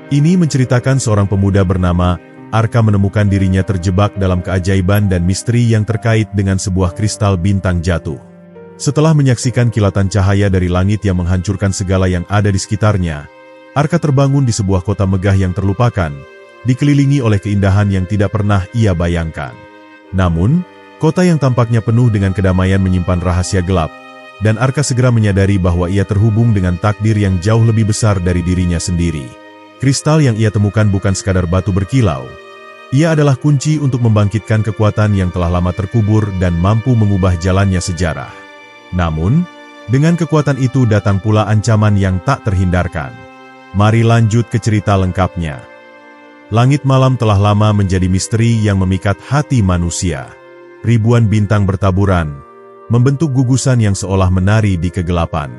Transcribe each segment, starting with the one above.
Ini menceritakan seorang pemuda bernama Arka menemukan dirinya terjebak dalam keajaiban dan misteri yang terkait dengan sebuah kristal bintang jatuh. Setelah menyaksikan kilatan cahaya dari langit yang menghancurkan segala yang ada di sekitarnya, Arka terbangun di sebuah kota megah yang terlupakan, dikelilingi oleh keindahan yang tidak pernah ia bayangkan. Namun, kota yang tampaknya penuh dengan kedamaian menyimpan rahasia gelap, dan Arka segera menyadari bahwa ia terhubung dengan takdir yang jauh lebih besar dari dirinya sendiri. Kristal yang ia temukan bukan sekadar batu berkilau. Ia adalah kunci untuk membangkitkan kekuatan yang telah lama terkubur dan mampu mengubah jalannya sejarah. Namun, dengan kekuatan itu datang pula ancaman yang tak terhindarkan. Mari lanjut ke cerita lengkapnya. Langit malam telah lama menjadi misteri yang memikat hati manusia. Ribuan bintang bertaburan, membentuk gugusan yang seolah menari di kegelapan.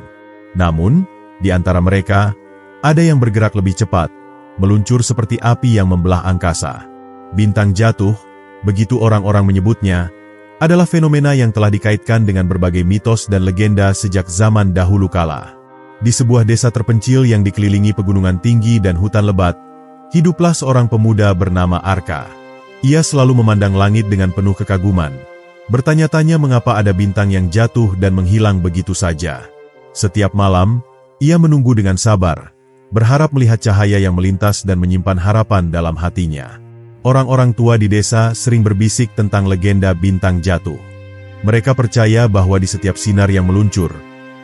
Namun, di antara mereka, ada yang bergerak lebih cepat, meluncur seperti api yang membelah angkasa. Bintang jatuh, begitu orang-orang menyebutnya, adalah fenomena yang telah dikaitkan dengan berbagai mitos dan legenda sejak zaman dahulu kala. Di sebuah desa terpencil yang dikelilingi pegunungan tinggi dan hutan lebat, hiduplah seorang pemuda bernama Arka. Ia selalu memandang langit dengan penuh kekaguman, bertanya-tanya mengapa ada bintang yang jatuh dan menghilang begitu saja. Setiap malam, ia menunggu dengan sabar, berharap melihat cahaya yang melintas dan menyimpan harapan dalam hatinya. Orang-orang tua di desa sering berbisik tentang legenda bintang jatuh. Mereka percaya bahwa di setiap sinar yang meluncur,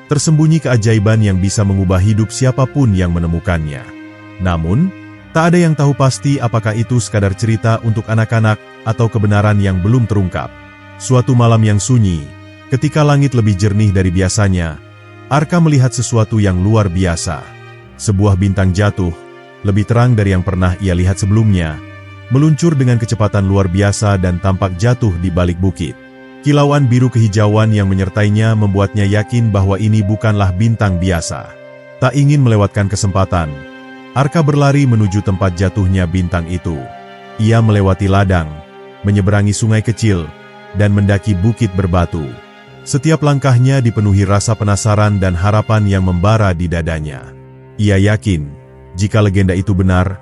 tersembunyi keajaiban yang bisa mengubah hidup siapapun yang menemukannya. Namun, tak ada yang tahu pasti apakah itu sekadar cerita untuk anak-anak atau kebenaran yang belum terungkap. Suatu malam yang sunyi, ketika langit lebih jernih dari biasanya, Arka melihat sesuatu yang luar biasa. Sebuah bintang jatuh, lebih terang dari yang pernah ia lihat sebelumnya, meluncur dengan kecepatan luar biasa dan tampak jatuh di balik bukit. Kilauan biru kehijauan yang menyertainya membuatnya yakin bahwa ini bukanlah bintang biasa. Tak ingin melewatkan kesempatan, Arka berlari menuju tempat jatuhnya bintang itu. Ia melewati ladang, menyeberangi sungai kecil, dan mendaki bukit berbatu. Setiap langkahnya dipenuhi rasa penasaran dan harapan yang membara di dadanya. Ia yakin, jika legenda itu benar,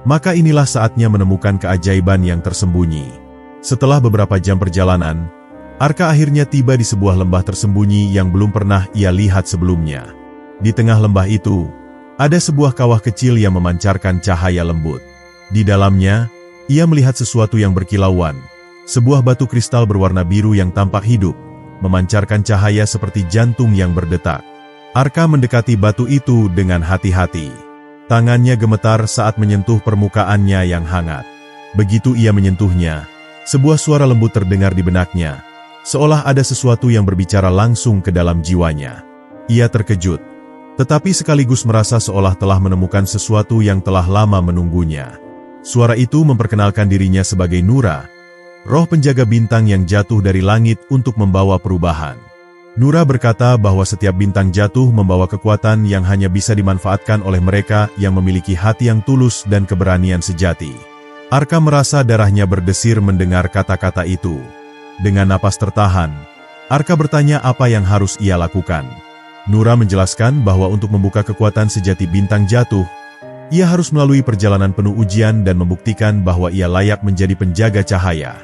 maka inilah saatnya menemukan keajaiban yang tersembunyi. Setelah beberapa jam perjalanan, Arka akhirnya tiba di sebuah lembah tersembunyi yang belum pernah ia lihat sebelumnya. Di tengah lembah itu, ada sebuah kawah kecil yang memancarkan cahaya lembut. Di dalamnya, ia melihat sesuatu yang berkilauan, sebuah batu kristal berwarna biru yang tampak hidup, memancarkan cahaya seperti jantung yang berdetak. Arka mendekati batu itu dengan hati-hati. Tangannya gemetar saat menyentuh permukaannya yang hangat. Begitu ia menyentuhnya, sebuah suara lembut terdengar di benaknya, seolah ada sesuatu yang berbicara langsung ke dalam jiwanya. Ia terkejut, tetapi sekaligus merasa seolah telah menemukan sesuatu yang telah lama menunggunya. Suara itu memperkenalkan dirinya sebagai Nura, roh penjaga bintang yang jatuh dari langit untuk membawa perubahan. Nura berkata bahwa setiap bintang jatuh membawa kekuatan yang hanya bisa dimanfaatkan oleh mereka yang memiliki hati yang tulus dan keberanian sejati. Arka merasa darahnya berdesir mendengar kata-kata itu. Dengan napas tertahan, Arka bertanya apa yang harus ia lakukan. Nura menjelaskan bahwa untuk membuka kekuatan sejati bintang jatuh, ia harus melalui perjalanan penuh ujian dan membuktikan bahwa ia layak menjadi penjaga cahaya.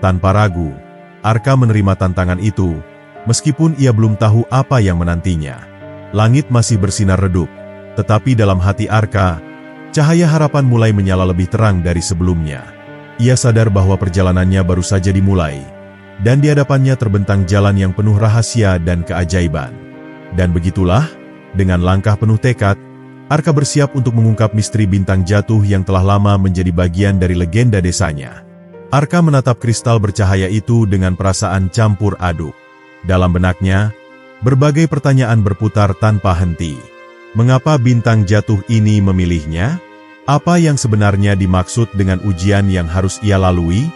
Tanpa ragu, Arka menerima tantangan itu, meskipun ia belum tahu apa yang menantinya. Langit masih bersinar redup, tetapi dalam hati Arka, cahaya harapan mulai menyala lebih terang dari sebelumnya. Ia sadar bahwa perjalanannya baru saja dimulai, dan di hadapannya terbentang jalan yang penuh rahasia dan keajaiban. Dan begitulah, dengan langkah penuh tekad, Arka bersiap untuk mengungkap misteri bintang jatuh yang telah lama menjadi bagian dari legenda desanya. Arka menatap kristal bercahaya itu dengan perasaan campur aduk. Dalam benaknya, berbagai pertanyaan berputar tanpa henti. Mengapa bintang jatuh ini memilihnya? Apa yang sebenarnya dimaksud dengan ujian yang harus ia lalui?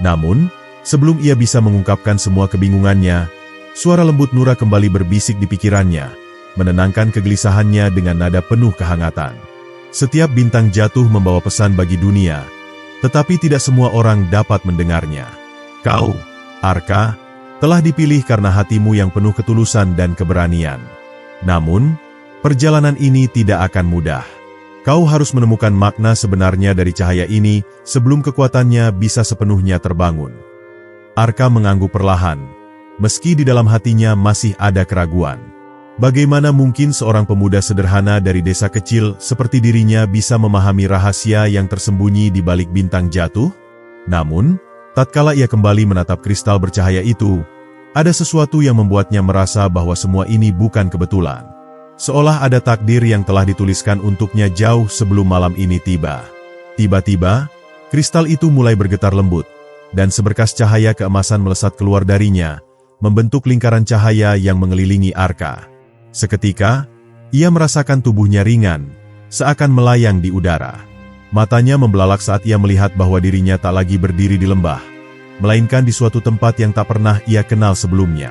Namun, sebelum ia bisa mengungkapkan semua kebingungannya, suara lembut Nura kembali berbisik di pikirannya, menenangkan kegelisahannya dengan nada penuh kehangatan. Setiap bintang jatuh membawa pesan bagi dunia, tetapi tidak semua orang dapat mendengarnya. Kau, Arka, telah dipilih karena hatimu yang penuh ketulusan dan keberanian. Namun, perjalanan ini tidak akan mudah. Kau harus menemukan makna sebenarnya dari cahaya ini sebelum kekuatannya bisa sepenuhnya terbangun. Arka mengangguk perlahan, meski di dalam hatinya masih ada keraguan. Bagaimana mungkin seorang pemuda sederhana dari desa kecil seperti dirinya bisa memahami rahasia yang tersembunyi di balik bintang jatuh? Namun, tatkala ia kembali menatap kristal bercahaya itu, ada sesuatu yang membuatnya merasa bahwa semua ini bukan kebetulan. Seolah ada takdir yang telah dituliskan untuknya jauh sebelum malam ini tiba. Tiba-tiba, kristal itu mulai bergetar lembut, dan seberkas cahaya keemasan melesat keluar darinya, membentuk lingkaran cahaya yang mengelilingi Arka. Seketika, ia merasakan tubuhnya ringan, seakan melayang di udara. Matanya membelalak saat ia melihat bahwa dirinya tak lagi berdiri di lembah, melainkan di suatu tempat yang tak pernah ia kenal sebelumnya.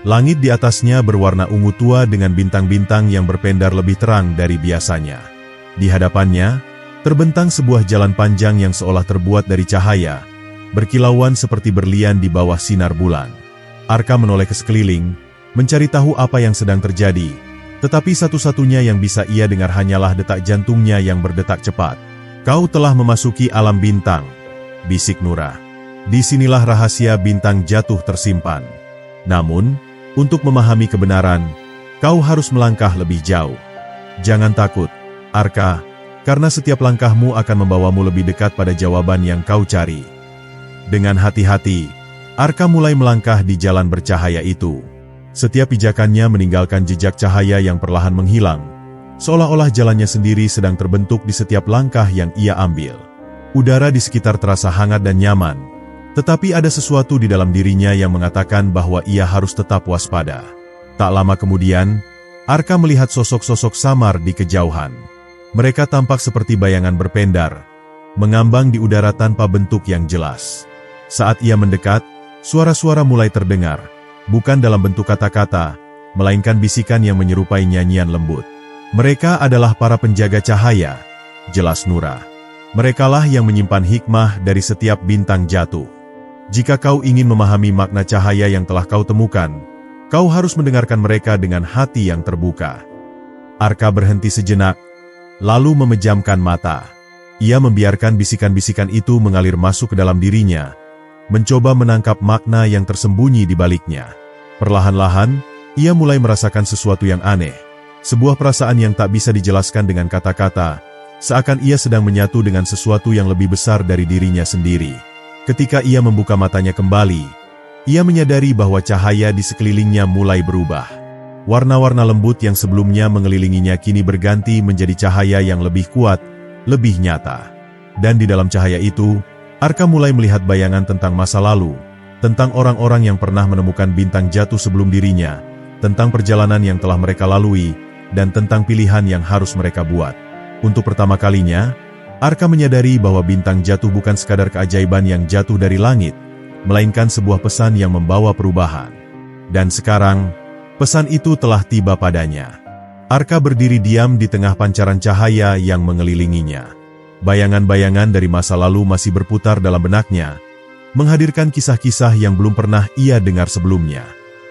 Langit di atasnya berwarna ungu tua dengan bintang-bintang yang berpendar lebih terang dari biasanya. Di hadapannya, terbentang sebuah jalan panjang yang seolah terbuat dari cahaya, berkilauan seperti berlian di bawah sinar bulan. Arka menoleh ke sekeliling, mencari tahu apa yang sedang terjadi, tetapi satu-satunya yang bisa ia dengar hanyalah detak jantungnya yang berdetak cepat. "Kau telah memasuki alam bintang," bisik Nura. "Disinilah rahasia bintang jatuh tersimpan. Namun, untuk memahami kebenaran, kau harus melangkah lebih jauh. Jangan takut, Arka, karena setiap langkahmu akan membawamu lebih dekat pada jawaban yang kau cari." Dengan hati-hati, Arka mulai melangkah di jalan bercahaya itu. Setiap pijakannya meninggalkan jejak cahaya yang perlahan menghilang, seolah-olah jalannya sendiri sedang terbentuk di setiap langkah yang ia ambil. Udara di sekitar terasa hangat dan nyaman, tetapi ada sesuatu di dalam dirinya yang mengatakan bahwa ia harus tetap waspada. Tak lama kemudian, Arka melihat sosok-sosok samar di kejauhan. Mereka tampak seperti bayangan berpendar, mengambang di udara tanpa bentuk yang jelas. Saat ia mendekat, suara-suara mulai terdengar, bukan dalam bentuk kata-kata, melainkan bisikan yang menyerupai nyanyian lembut. "Mereka adalah para penjaga cahaya," jelas Nura. "Merekalah yang menyimpan hikmah dari setiap bintang jatuh. Jika kau ingin memahami makna cahaya yang telah kau temukan, kau harus mendengarkan mereka dengan hati yang terbuka." Arka berhenti sejenak, lalu memejamkan mata. Ia membiarkan bisikan-bisikan itu mengalir masuk ke dalam dirinya, mencoba menangkap makna yang tersembunyi di baliknya. Perlahan-lahan, ia mulai merasakan sesuatu yang aneh, sebuah perasaan yang tak bisa dijelaskan dengan kata-kata, seakan ia sedang menyatu dengan sesuatu yang lebih besar dari dirinya sendiri. Ketika ia membuka matanya kembali, ia menyadari bahwa cahaya di sekelilingnya mulai berubah. Warna-warna lembut yang sebelumnya mengelilinginya kini berganti menjadi cahaya yang lebih kuat, lebih nyata. Dan di dalam cahaya itu, Arka mulai melihat bayangan tentang masa lalu, tentang orang-orang yang pernah menemukan bintang jatuh sebelum dirinya, tentang perjalanan yang telah mereka lalui, dan tentang pilihan yang harus mereka buat. Untuk pertama kalinya, Arka menyadari bahwa bintang jatuh bukan sekadar keajaiban yang jatuh dari langit, melainkan sebuah pesan yang membawa perubahan. Dan sekarang, pesan itu telah tiba padanya. Arka berdiri diam di tengah pancaran cahaya yang mengelilinginya. Bayangan-bayangan dari masa lalu masih berputar dalam benaknya, menghadirkan kisah-kisah yang belum pernah ia dengar sebelumnya.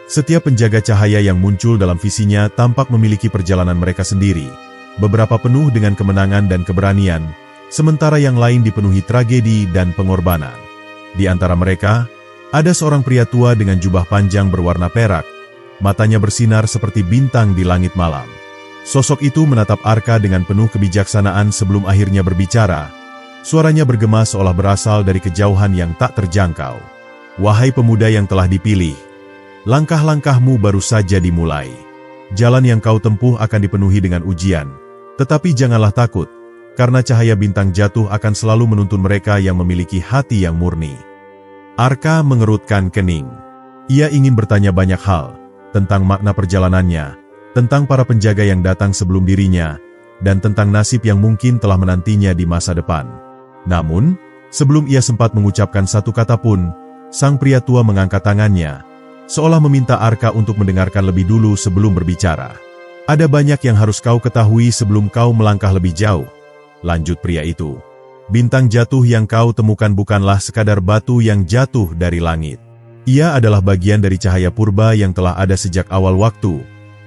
Setiap penjaga cahaya yang muncul dalam visinya tampak memiliki perjalanan mereka sendiri, beberapa penuh dengan kemenangan dan keberanian, sementara yang lain dipenuhi tragedi dan pengorbanan. Di antara mereka, ada seorang pria tua dengan jubah panjang berwarna perak, matanya bersinar seperti bintang di langit malam. Sosok itu menatap Arka dengan penuh kebijaksanaan sebelum akhirnya berbicara. Suaranya bergema seolah berasal dari kejauhan yang tak terjangkau. "Wahai pemuda yang telah dipilih, langkah-langkahmu baru saja dimulai. Jalan yang kau tempuh akan dipenuhi dengan ujian, tetapi janganlah takut, karena cahaya bintang jatuh akan selalu menuntun mereka yang memiliki hati yang murni." Arka mengerutkan kening. Ia ingin bertanya banyak hal, tentang makna perjalanannya, tentang para penjaga yang datang sebelum dirinya, dan tentang nasib yang mungkin telah menantinya di masa depan. Namun, sebelum ia sempat mengucapkan satu kata pun, sang pria tua mengangkat tangannya, seolah meminta Arka untuk mendengarkan lebih dulu sebelum berbicara. "Ada banyak yang harus kau ketahui sebelum kau melangkah lebih jauh," lanjut pria itu. "Bintang jatuh yang kau temukan bukanlah sekadar batu yang jatuh dari langit. Ia adalah bagian dari cahaya purba yang telah ada sejak awal waktu,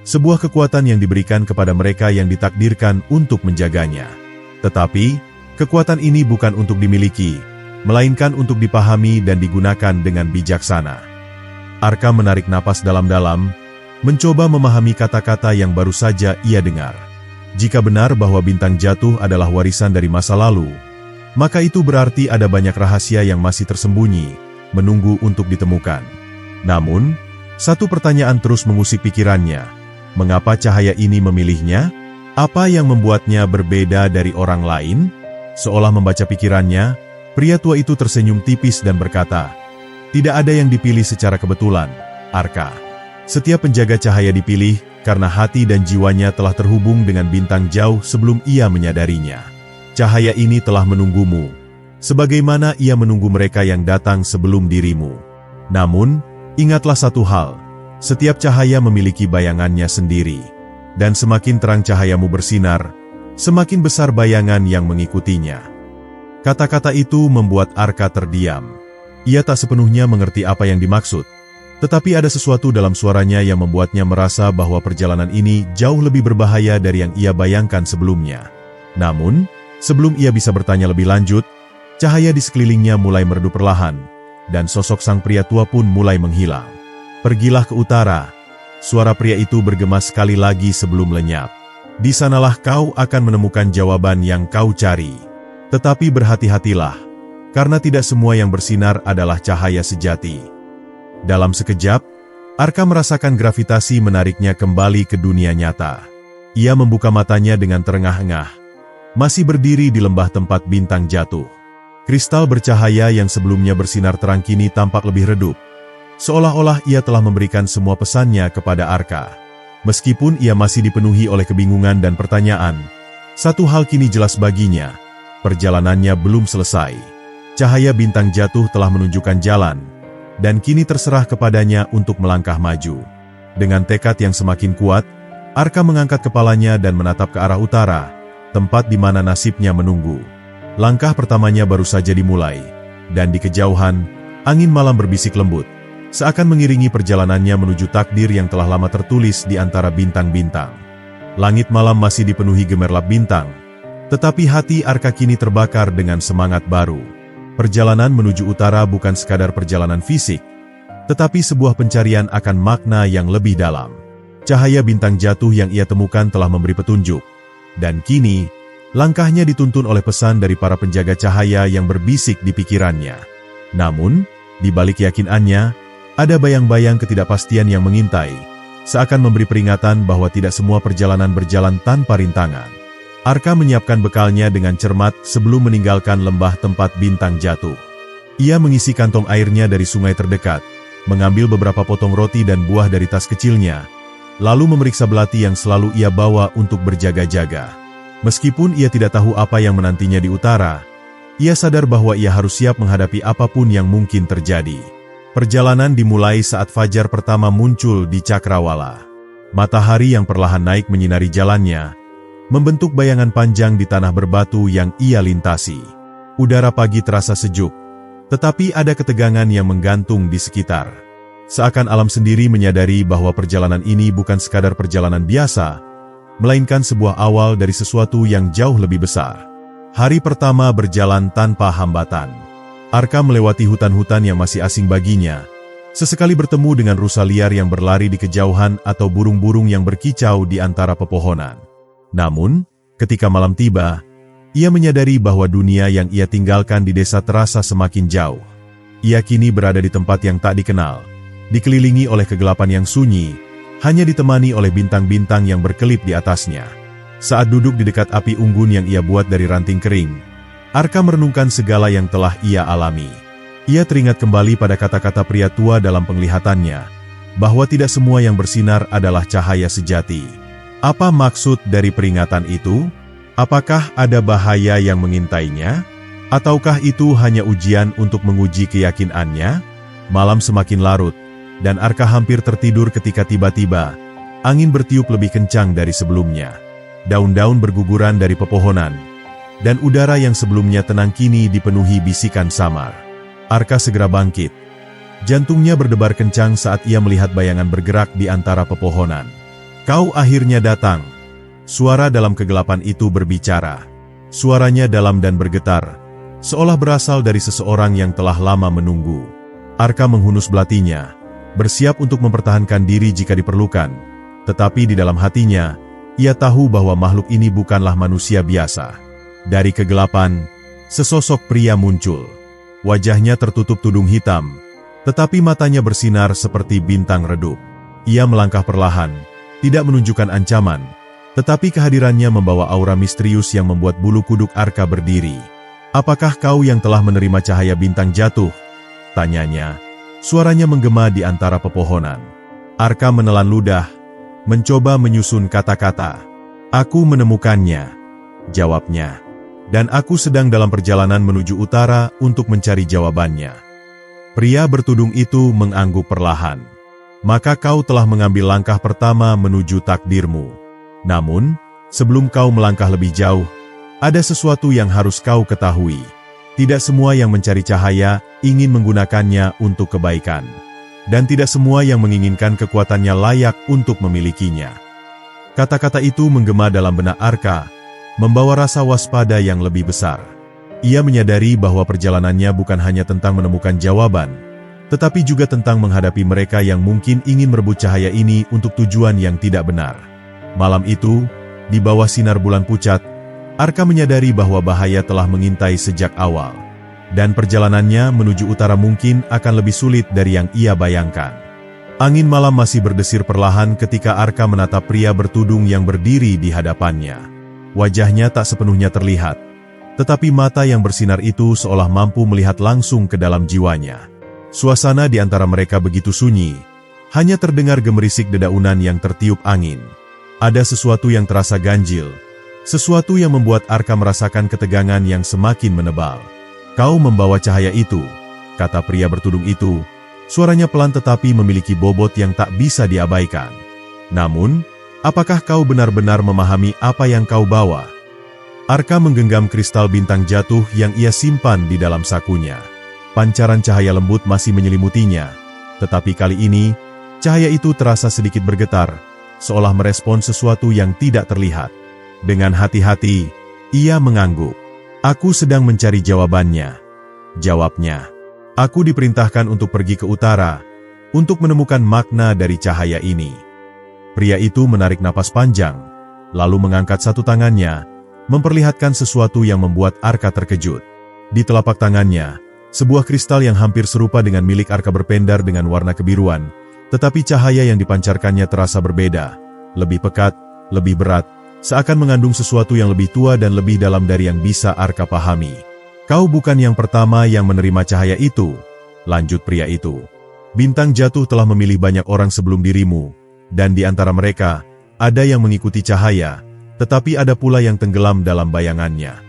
sebuah kekuatan yang diberikan kepada mereka yang ditakdirkan untuk menjaganya. Tetapi, kekuatan ini bukan untuk dimiliki, melainkan untuk dipahami dan digunakan dengan bijaksana. Arka menarik napas dalam-dalam, mencoba memahami kata-kata yang baru saja ia dengar. Jika benar bahwa bintang jatuh adalah warisan dari masa lalu, maka itu berarti ada banyak rahasia yang masih tersembunyi, menunggu untuk ditemukan. Namun, satu pertanyaan terus mengusik pikirannya. Mengapa cahaya ini memilihnya? Apa yang membuatnya berbeda dari orang lain? Seolah membaca pikirannya, pria tua itu tersenyum tipis dan berkata, "Tidak ada yang dipilih secara kebetulan, Arka. Setiap penjaga cahaya dipilih karena hati dan jiwanya telah terhubung dengan bintang jauh sebelum ia menyadarinya. Cahaya ini telah menunggumu, sebagaimana ia menunggu mereka yang datang sebelum dirimu. Namun, ingatlah satu hal, setiap cahaya memiliki bayangannya sendiri, dan semakin terang cahayamu bersinar, semakin besar bayangan yang mengikutinya." Kata-kata itu membuat Arka terdiam. Ia tak sepenuhnya mengerti apa yang dimaksud, tetapi ada sesuatu dalam suaranya yang membuatnya merasa bahwa perjalanan ini jauh lebih berbahaya dari yang ia bayangkan sebelumnya. Namun, sebelum ia bisa bertanya lebih lanjut, cahaya di sekelilingnya mulai meredup perlahan, dan sosok sang pria tua pun mulai menghilang. "Pergilah ke utara," suara pria itu bergema sekali lagi sebelum lenyap. "Di sanalah kau akan menemukan jawaban yang kau cari. Tetapi berhati-hatilah, karena tidak semua yang bersinar adalah cahaya sejati." Dalam sekejap, Arka merasakan gravitasi menariknya kembali ke dunia nyata. Ia membuka matanya dengan terengah-engah, masih berdiri di lembah tempat bintang jatuh. Kristal bercahaya yang sebelumnya bersinar terang kini tampak lebih redup, seolah-olah ia telah memberikan semua pesannya kepada Arka. Meskipun ia masih dipenuhi oleh kebingungan dan pertanyaan, satu hal kini jelas baginya, perjalanannya belum selesai. Cahaya bintang jatuh telah menunjukkan jalan, dan kini terserah kepadanya untuk melangkah maju. Dengan tekad yang semakin kuat, Arka mengangkat kepalanya dan menatap ke arah utara, tempat di mana nasibnya menunggu. Langkah pertamanya baru saja dimulai, dan di kejauhan, angin malam berbisik lembut, seakan mengiringi perjalanannya menuju takdir yang telah lama tertulis di antara bintang-bintang. Langit malam masih dipenuhi gemerlap bintang, tetapi hati Arka kini terbakar dengan semangat baru. Perjalanan menuju utara bukan sekadar perjalanan fisik, tetapi sebuah pencarian akan makna yang lebih dalam. Cahaya bintang jatuh yang ia temukan telah memberi petunjuk, dan kini, langkahnya dituntun oleh pesan dari para penjaga cahaya yang berbisik di pikirannya. Namun, di balik keyakinannya, ada bayang-bayang ketidakpastian yang mengintai, seakan memberi peringatan bahwa tidak semua perjalanan berjalan tanpa rintangan. Arka menyiapkan bekalnya dengan cermat sebelum meninggalkan lembah tempat bintang jatuh. Ia mengisi kantong airnya dari sungai terdekat, mengambil beberapa potong roti dan buah dari tas kecilnya, lalu memeriksa belati yang selalu ia bawa untuk berjaga-jaga. Meskipun ia tidak tahu apa yang menantinya di utara, ia sadar bahwa ia harus siap menghadapi apapun yang mungkin terjadi. Perjalanan dimulai saat fajar pertama muncul di Cakrawala. Matahari yang perlahan naik menyinari jalannya, membentuk bayangan panjang di tanah berbatu yang ia lintasi. Udara pagi terasa sejuk, tetapi ada ketegangan yang menggantung di sekitar. Seakan alam sendiri menyadari bahwa perjalanan ini bukan sekadar perjalanan biasa, melainkan sebuah awal dari sesuatu yang jauh lebih besar. Hari pertama berjalan tanpa hambatan. Arka melewati hutan-hutan yang masih asing baginya, sesekali bertemu dengan rusa liar yang berlari di kejauhan atau burung-burung yang berkicau di antara pepohonan. Namun, ketika malam tiba, ia menyadari bahwa dunia yang ia tinggalkan di desa terasa semakin jauh. Ia kini berada di tempat yang tak dikenal, dikelilingi oleh kegelapan yang sunyi, hanya ditemani oleh bintang-bintang yang berkelip di atasnya. Saat duduk di dekat api unggun yang ia buat dari ranting kering, Arka merenungkan segala yang telah ia alami. Ia teringat kembali pada kata-kata pria tua dalam penglihatannya, bahwa tidak semua yang bersinar adalah cahaya sejati. Apa maksud dari peringatan itu? Apakah ada bahaya yang mengintainya? Ataukah itu hanya ujian untuk menguji keyakinannya? Malam semakin larut, dan Arka hampir tertidur ketika tiba-tiba, angin bertiup lebih kencang dari sebelumnya. Daun-daun berguguran dari pepohonan, dan udara yang sebelumnya tenang kini dipenuhi bisikan samar. Arka segera bangkit. Jantungnya berdebar kencang saat ia melihat bayangan bergerak di antara pepohonan. "Kau akhirnya datang." Suara dalam kegelapan itu berbicara. Suaranya dalam dan bergetar, seolah berasal dari seseorang yang telah lama menunggu. Arka menghunus belatinya, bersiap untuk mempertahankan diri jika diperlukan. Tetapi di dalam hatinya, ia tahu bahwa makhluk ini bukanlah manusia biasa. Dari kegelapan, sesosok pria muncul. Wajahnya tertutup tudung hitam, tetapi matanya bersinar seperti bintang redup. Ia melangkah perlahan, tidak menunjukkan ancaman, tetapi kehadirannya membawa aura misterius yang membuat bulu kuduk Arka berdiri. "Apakah kau yang telah menerima cahaya bintang jatuh?" tanyanya. Suaranya menggema di antara pepohonan. Arka menelan ludah, mencoba menyusun kata-kata. "Aku menemukannya," jawabnya. "Dan aku sedang dalam perjalanan menuju utara untuk mencari jawabannya." Pria bertudung itu mengangguk perlahan. "Maka kau telah mengambil langkah pertama menuju takdirmu. Namun, sebelum kau melangkah lebih jauh, ada sesuatu yang harus kau ketahui. Tidak semua yang mencari cahaya ingin menggunakannya untuk kebaikan. Dan tidak semua yang menginginkan kekuatannya layak untuk memilikinya." Kata-kata itu menggema dalam benak Arka, membawa rasa waspada yang lebih besar. Ia menyadari bahwa perjalanannya bukan hanya tentang menemukan jawaban, tetapi juga tentang menghadapi mereka yang mungkin ingin merebut cahaya ini untuk tujuan yang tidak benar. Malam itu, di bawah sinar bulan pucat, Arka menyadari bahwa bahaya telah mengintai sejak awal. Dan perjalanannya menuju utara mungkin akan lebih sulit dari yang ia bayangkan. Angin malam masih berdesir perlahan ketika Arka menatap pria bertudung yang berdiri di hadapannya. Wajahnya tak sepenuhnya terlihat, tetapi mata yang bersinar itu seolah mampu melihat langsung ke dalam jiwanya. Suasana di antara mereka begitu sunyi, hanya terdengar gemerisik dedaunan yang tertiup angin. Ada sesuatu yang terasa ganjil, sesuatu yang membuat Arka merasakan ketegangan yang semakin menebal. "Kau membawa cahaya itu," kata pria bertudung itu. Suaranya pelan tetapi memiliki bobot yang tak bisa diabaikan. "Namun, apakah kau benar-benar memahami apa yang kau bawa?" Arka menggenggam kristal bintang jatuh yang ia simpan di dalam sakunya. Pancaran cahaya lembut masih menyelimutinya, tetapi kali ini, cahaya itu terasa sedikit bergetar, seolah merespon sesuatu yang tidak terlihat. Dengan hati-hati, ia mengangguk. "Aku sedang mencari jawabannya," jawabnya. "Aku diperintahkan untuk pergi ke utara, untuk menemukan makna dari cahaya ini." Pria itu menarik napas panjang, lalu mengangkat satu tangannya, memperlihatkan sesuatu yang membuat Arka terkejut. Di telapak tangannya, sebuah kristal yang hampir serupa dengan milik Arka berpendar dengan warna kebiruan, tetapi cahaya yang dipancarkannya terasa berbeda, lebih pekat, lebih berat, seakan mengandung sesuatu yang lebih tua dan lebih dalam dari yang bisa Arka pahami. "Kau bukan yang pertama yang menerima cahaya itu," lanjut pria itu. "Bintang jatuh telah memilih banyak orang sebelum dirimu, dan di antara mereka, ada yang mengikuti cahaya, tetapi ada pula yang tenggelam dalam bayangannya."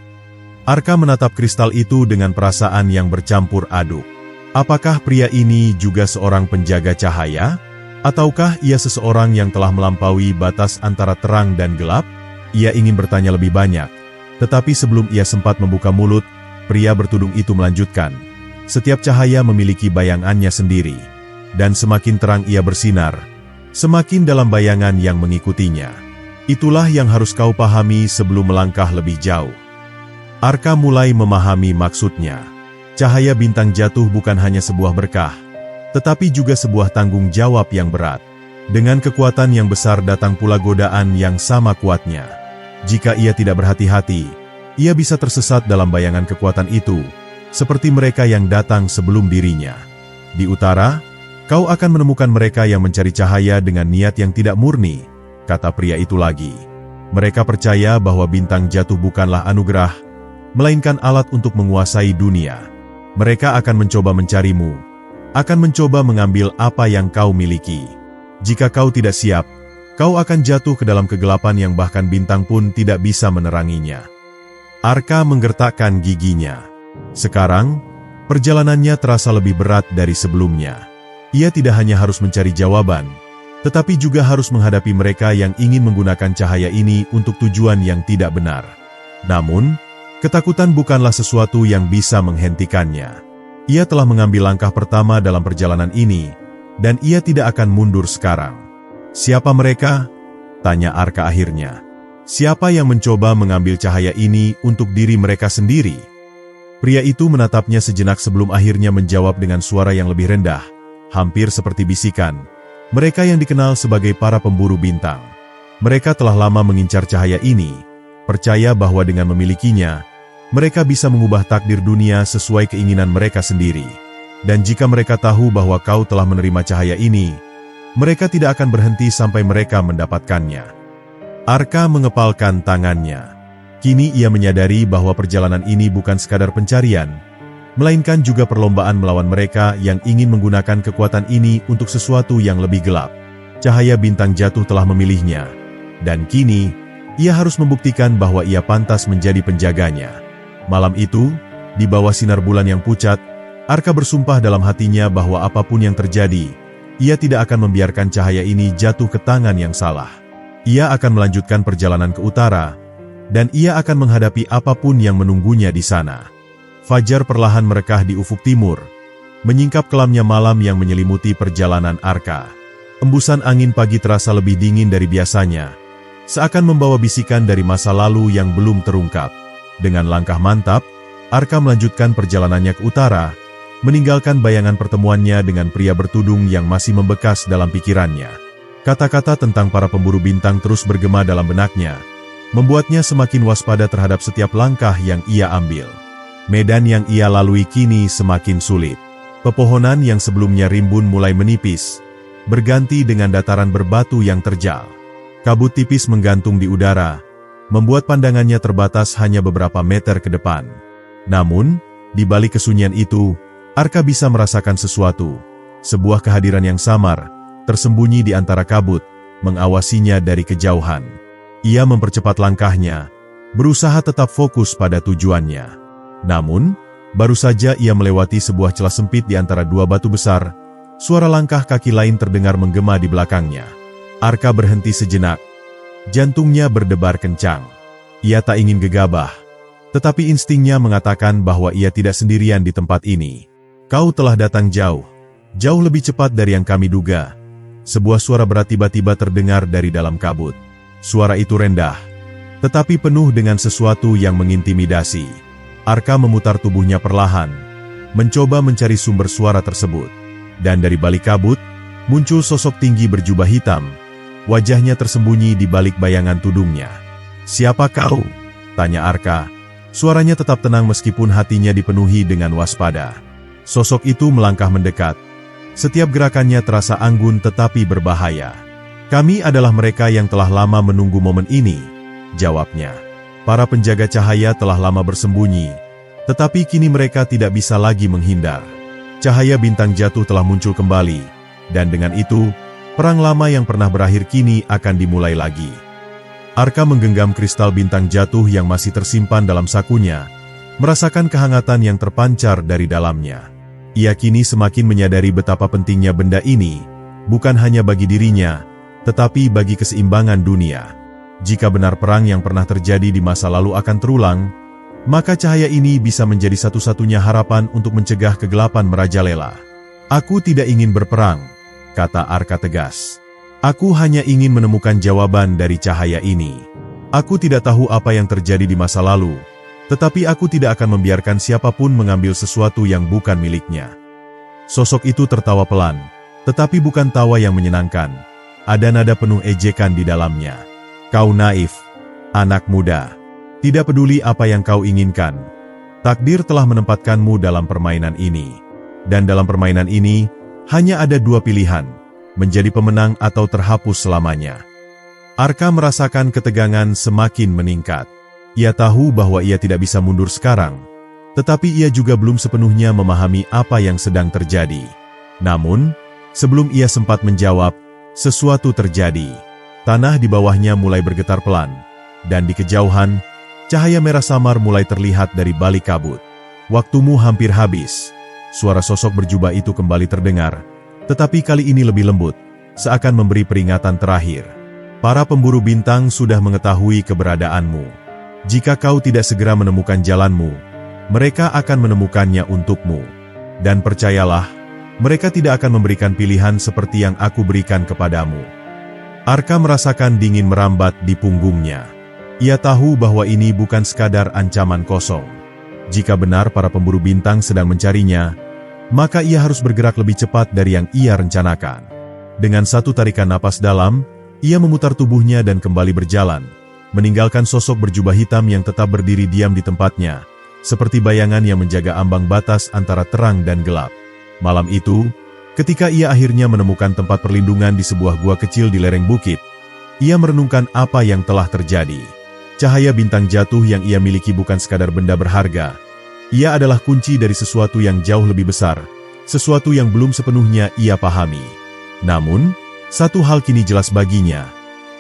Arka menatap kristal itu dengan perasaan yang bercampur aduk. Apakah pria ini juga seorang penjaga cahaya? Ataukah ia seseorang yang telah melampaui batas antara terang dan gelap? Ia ingin bertanya lebih banyak, tetapi sebelum ia sempat membuka mulut, pria bertudung itu melanjutkan. "Setiap cahaya memiliki bayangannya sendiri, dan semakin terang ia bersinar, semakin dalam bayangan yang mengikutinya. Itulah yang harus kau pahami sebelum melangkah lebih jauh." Arka mulai memahami maksudnya. Cahaya bintang jatuh bukan hanya sebuah berkah, tetapi juga sebuah tanggung jawab yang berat. Dengan kekuatan yang besar datang pula godaan yang sama kuatnya. Jika ia tidak berhati-hati, ia bisa tersesat dalam bayangan kekuatan itu, seperti mereka yang datang sebelum dirinya. Di utara, kau akan menemukan mereka yang mencari cahaya dengan niat yang tidak murni, kata pria itu lagi. Mereka percaya bahwa bintang jatuh bukanlah anugerah, melainkan alat untuk menguasai dunia. Mereka akan mencoba mencarimu, akan mencoba mengambil apa yang kau miliki. Jika kau tidak siap, kau akan jatuh ke dalam kegelapan yang bahkan bintang pun tidak bisa meneranginya. Arka menggertakkan giginya. Sekarang, perjalanannya terasa lebih berat dari sebelumnya. Ia tidak hanya harus mencari jawaban, tetapi juga harus menghadapi mereka yang ingin menggunakan cahaya ini untuk tujuan yang tidak benar. Namun, ketakutan bukanlah sesuatu yang bisa menghentikannya. Ia telah mengambil langkah pertama dalam perjalanan ini, dan ia tidak akan mundur sekarang. Siapa mereka? Tanya Arka akhirnya. Siapa yang mencoba mengambil cahaya ini untuk diri mereka sendiri? Pria itu menatapnya sejenak sebelum akhirnya menjawab dengan suara yang lebih rendah, hampir seperti bisikan. Mereka yang dikenal sebagai para pemburu bintang. Mereka telah lama mengincar cahaya ini, percaya bahwa dengan memilikinya, mereka bisa mengubah takdir dunia sesuai keinginan mereka sendiri. Dan jika mereka tahu bahwa kau telah menerima cahaya ini, mereka tidak akan berhenti sampai mereka mendapatkannya. Arka mengepalkan tangannya. Kini ia menyadari bahwa perjalanan ini bukan sekadar pencarian, melainkan juga perlombaan melawan mereka yang ingin menggunakan kekuatan ini untuk sesuatu yang lebih gelap. Cahaya bintang jatuh telah memilihnya, dan kini ia harus membuktikan bahwa ia pantas menjadi penjaganya. Malam itu, di bawah sinar bulan yang pucat, Arka bersumpah dalam hatinya bahwa apapun yang terjadi, ia tidak akan membiarkan cahaya ini jatuh ke tangan yang salah. Ia akan melanjutkan perjalanan ke utara, dan ia akan menghadapi apapun yang menunggunya di sana. Fajar perlahan merekah di ufuk timur, menyingkap kelamnya malam yang menyelimuti perjalanan Arka. Embusan angin pagi terasa lebih dingin dari biasanya, seakan membawa bisikan dari masa lalu yang belum terungkap. Dengan langkah mantap, Arka melanjutkan perjalanannya ke utara, meninggalkan bayangan pertemuannya dengan pria bertudung yang masih membekas dalam pikirannya. Kata-kata tentang para pemburu bintang terus bergema dalam benaknya, membuatnya semakin waspada terhadap setiap langkah yang ia ambil. Medan yang ia lalui kini semakin sulit. Pepohonan yang sebelumnya rimbun mulai menipis, berganti dengan dataran berbatu yang terjal. Kabut tipis menggantung di udara, membuat pandangannya terbatas hanya beberapa meter ke depan. Namun, di balik kesunyian itu, Arka bisa merasakan sesuatu, sebuah kehadiran yang samar, tersembunyi di antara kabut, mengawasinya dari kejauhan. Ia mempercepat langkahnya, berusaha tetap fokus pada tujuannya. Namun, baru saja ia melewati sebuah celah sempit di antara dua batu besar, suara langkah kaki lain terdengar menggema di belakangnya. Arka berhenti sejenak. Jantungnya berdebar kencang. Ia tak ingin gegabah, tetapi instingnya mengatakan bahwa ia tidak sendirian di tempat ini. Kau telah datang jauh, jauh lebih cepat dari yang kami duga. Sebuah suara berat tiba-tiba terdengar dari dalam kabut. Suara itu rendah, tetapi penuh dengan sesuatu yang mengintimidasi. Arka memutar tubuhnya perlahan, mencoba mencari sumber suara tersebut. Dan dari balik kabut, muncul sosok tinggi berjubah hitam. Wajahnya tersembunyi di balik bayangan tudungnya. "Siapa kau?" tanya Arka. Suaranya tetap tenang meskipun hatinya dipenuhi dengan waspada. Sosok itu melangkah mendekat. Setiap gerakannya terasa anggun tetapi berbahaya. "Kami adalah mereka yang telah lama menunggu momen ini," jawabnya. Para penjaga cahaya telah lama bersembunyi, tetapi kini mereka tidak bisa lagi menghindar. Cahaya bintang jatuh telah muncul kembali, dan dengan itu, perang lama yang pernah berakhir kini akan dimulai lagi. Arka menggenggam kristal bintang jatuh yang masih tersimpan dalam sakunya, merasakan kehangatan yang terpancar dari dalamnya. Ia kini semakin menyadari betapa pentingnya benda ini, bukan hanya bagi dirinya, tetapi bagi keseimbangan dunia. Jika benar perang yang pernah terjadi di masa lalu akan terulang, maka cahaya ini bisa menjadi satu-satunya harapan untuk mencegah kegelapan merajalela. "Aku tidak ingin berperang," kata Arka tegas. "Aku hanya ingin menemukan jawaban dari cahaya ini. Aku tidak tahu apa yang terjadi di masa lalu, tetapi aku tidak akan membiarkan siapapun mengambil sesuatu yang bukan miliknya." Sosok itu tertawa pelan, tetapi bukan tawa yang menyenangkan. Ada nada penuh ejekan di dalamnya. "Kau naif, anak muda. Tidak peduli apa yang kau inginkan. Takdir telah menempatkanmu dalam permainan ini. Dan dalam permainan ini, hanya ada dua pilihan, menjadi pemenang atau terhapus selamanya." Arka merasakan ketegangan semakin meningkat. Ia tahu bahwa ia tidak bisa mundur sekarang, tetapi ia juga belum sepenuhnya memahami apa yang sedang terjadi. Namun, sebelum ia sempat menjawab, sesuatu terjadi. Tanah di bawahnya mulai bergetar pelan, dan di kejauhan, cahaya merah samar mulai terlihat dari balik kabut. "Waktumu hampir habis." Suara sosok berjubah itu kembali terdengar, tetapi kali ini lebih lembut, seakan memberi peringatan terakhir. "Para pemburu bintang sudah mengetahui keberadaanmu. Jika kau tidak segera menemukan jalanmu, mereka akan menemukannya untukmu. Dan percayalah, mereka tidak akan memberikan pilihan seperti yang aku berikan kepadamu." Arka merasakan dingin merambat di punggungnya. Ia tahu bahwa ini bukan sekadar ancaman kosong. Jika benar para pemburu bintang sedang mencarinya, maka ia harus bergerak lebih cepat dari yang ia rencanakan. Dengan satu tarikan napas dalam, ia memutar tubuhnya dan kembali berjalan, meninggalkan sosok berjubah hitam yang tetap berdiri diam di tempatnya, seperti bayangan yang menjaga ambang batas antara terang dan gelap. Malam itu, ketika ia akhirnya menemukan tempat perlindungan di sebuah gua kecil di lereng bukit, ia merenungkan apa yang telah terjadi. Cahaya bintang jatuh yang ia miliki bukan sekadar benda berharga. Ia adalah kunci dari sesuatu yang jauh lebih besar, sesuatu yang belum sepenuhnya ia pahami. Namun, satu hal kini jelas baginya.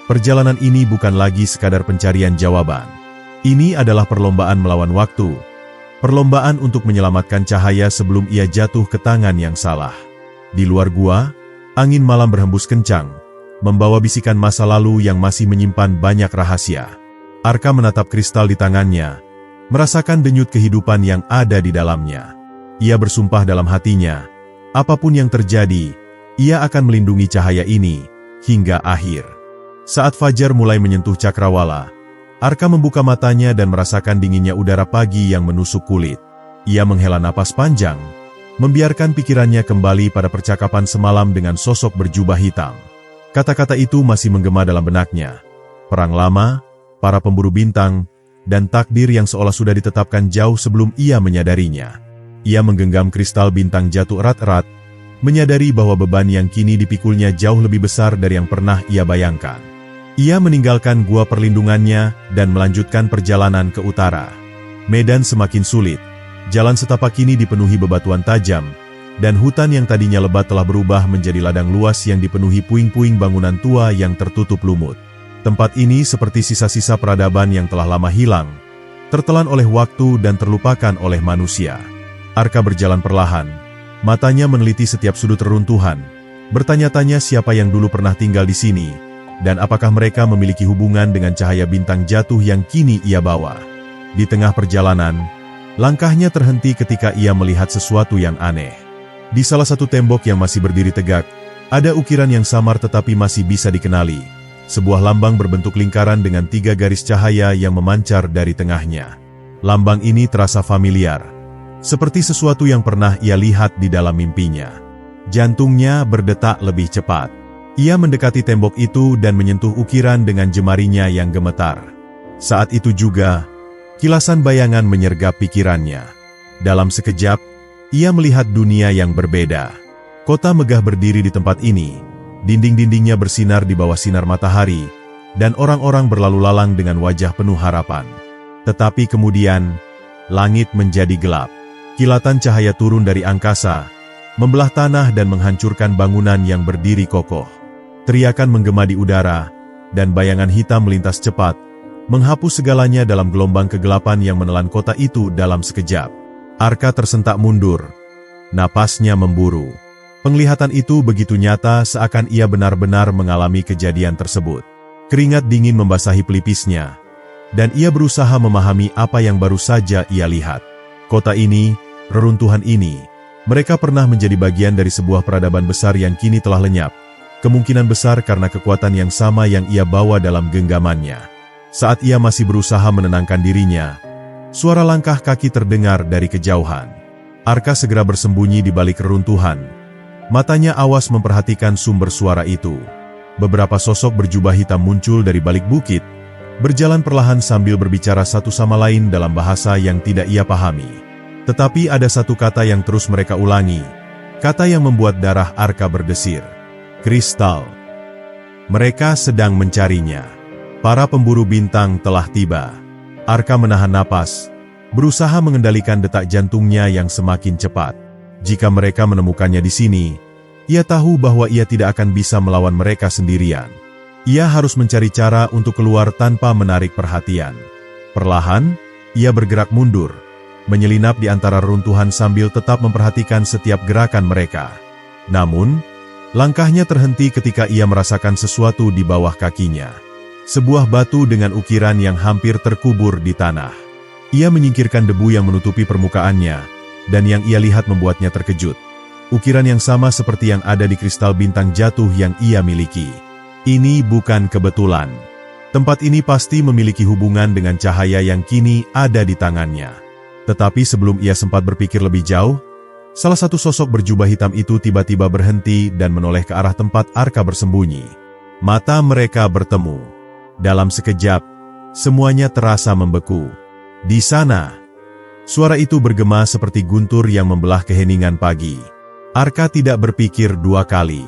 Perjalanan ini bukan lagi sekadar pencarian jawaban. Ini adalah perlombaan melawan waktu. Perlombaan untuk menyelamatkan cahaya sebelum ia jatuh ke tangan yang salah. Di luar gua, angin malam berhembus kencang, membawa bisikan masa lalu yang masih menyimpan banyak rahasia. Arka menatap kristal di tangannya, merasakan denyut kehidupan yang ada di dalamnya. Ia bersumpah dalam hatinya, apapun yang terjadi, ia akan melindungi cahaya ini hingga akhir. Saat fajar mulai menyentuh cakrawala, Arka membuka matanya dan merasakan dinginnya udara pagi yang menusuk kulit. Ia menghela napas panjang, membiarkan pikirannya kembali pada percakapan semalam dengan sosok berjubah hitam. Kata-kata itu masih menggema dalam benaknya. Perang lama, para pemburu bintang, dan takdir yang seolah sudah ditetapkan jauh sebelum ia menyadarinya. Ia menggenggam kristal bintang jatuh erat-erat, menyadari bahwa beban yang kini dipikulnya jauh lebih besar dari yang pernah ia bayangkan. Ia meninggalkan gua perlindungannya dan melanjutkan perjalanan ke utara. Medan semakin sulit, jalan setapak kini dipenuhi bebatuan tajam, dan hutan yang tadinya lebat telah berubah menjadi ladang luas yang dipenuhi puing-puing bangunan tua yang tertutup lumut. Tempat ini seperti sisa-sisa peradaban yang telah lama hilang, tertelan oleh waktu dan terlupakan oleh manusia. Arka berjalan perlahan, matanya meneliti setiap sudut reruntuhan, bertanya-tanya siapa yang dulu pernah tinggal di sini, dan apakah mereka memiliki hubungan dengan cahaya bintang jatuh yang kini ia bawa. Di tengah perjalanan, langkahnya terhenti ketika ia melihat sesuatu yang aneh. Di salah satu tembok yang masih berdiri tegak, ada ukiran yang samar tetapi masih bisa dikenali. Sebuah lambang berbentuk lingkaran dengan 3 garis cahaya yang memancar dari tengahnya. Lambang ini terasa familiar, seperti sesuatu yang pernah ia lihat di dalam mimpinya. Jantungnya berdetak lebih cepat. Ia mendekati tembok itu dan menyentuh ukiran dengan jemarinya yang gemetar. Saat itu juga, kilasan bayangan menyergap pikirannya. Dalam sekejap, ia melihat dunia yang berbeda. Kota megah berdiri di tempat ini. Dinding-dindingnya bersinar di bawah sinar matahari, dan orang-orang berlalu lalang dengan wajah penuh harapan. Tetapi kemudian, langit menjadi gelap. Kilatan cahaya turun dari angkasa, membelah tanah dan menghancurkan bangunan yang berdiri kokoh. Teriakan menggema di udara, dan bayangan hitam melintas cepat, menghapus segalanya dalam gelombang kegelapan yang menelan kota itu dalam sekejap. Arka tersentak mundur, napasnya memburu. Penglihatan itu begitu nyata seakan ia benar-benar mengalami kejadian tersebut. Keringat dingin membasahi pelipisnya, dan ia berusaha memahami apa yang baru saja ia lihat. Kota ini, reruntuhan ini, mereka pernah menjadi bagian dari sebuah peradaban besar yang kini telah lenyap. Kemungkinan besar karena kekuatan yang sama yang ia bawa dalam genggamannya. Saat ia masih berusaha menenangkan dirinya, suara langkah kaki terdengar dari kejauhan. Arka segera bersembunyi di balik reruntuhan. Matanya awas memperhatikan sumber suara itu. Beberapa sosok berjubah hitam muncul dari balik bukit, berjalan perlahan sambil berbicara satu sama lain dalam bahasa yang tidak ia pahami. Tetapi ada satu kata yang terus mereka ulangi, kata yang membuat darah Arka berdesir. Kristal. Mereka sedang mencarinya. Para pemburu bintang telah tiba. Arka menahan napas, berusaha mengendalikan detak jantungnya yang semakin cepat. Jika mereka menemukannya di sini, ia tahu bahwa ia tidak akan bisa melawan mereka sendirian. Ia harus mencari cara untuk keluar tanpa menarik perhatian. Perlahan, ia bergerak mundur, menyelinap di antara reruntuhan sambil tetap memperhatikan setiap gerakan mereka. Namun, langkahnya terhenti ketika ia merasakan sesuatu di bawah kakinya. Sebuah batu dengan ukiran yang hampir terkubur di tanah. Ia menyingkirkan debu yang menutupi permukaannya, dan yang ia lihat membuatnya terkejut. Ukiran yang sama seperti yang ada di kristal bintang jatuh yang ia miliki. Ini bukan kebetulan. Tempat ini pasti memiliki hubungan dengan cahaya yang kini ada di tangannya. Tetapi sebelum ia sempat berpikir lebih jauh, salah satu sosok berjubah hitam itu tiba-tiba berhenti dan menoleh ke arah tempat Arka bersembunyi. Mata mereka bertemu. Dalam sekejap, semuanya terasa membeku. Di sana, suara itu bergema seperti guntur yang membelah keheningan pagi. Arka tidak berpikir dua kali.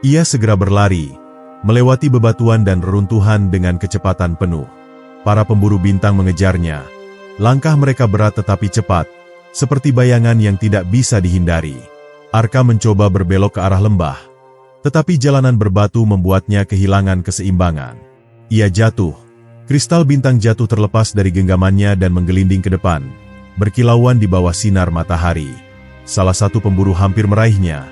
Ia segera berlari, melewati bebatuan dan reruntuhan dengan kecepatan penuh. Para pemburu bintang mengejarnya. Langkah mereka berat tetapi cepat, seperti bayangan yang tidak bisa dihindari. Arka mencoba berbelok ke arah lembah, tetapi jalanan berbatu membuatnya kehilangan keseimbangan. Ia jatuh. Kristal bintang jatuh terlepas dari genggamannya dan menggelinding ke depan, berkilauan di bawah sinar matahari. Salah satu pemburu hampir meraihnya,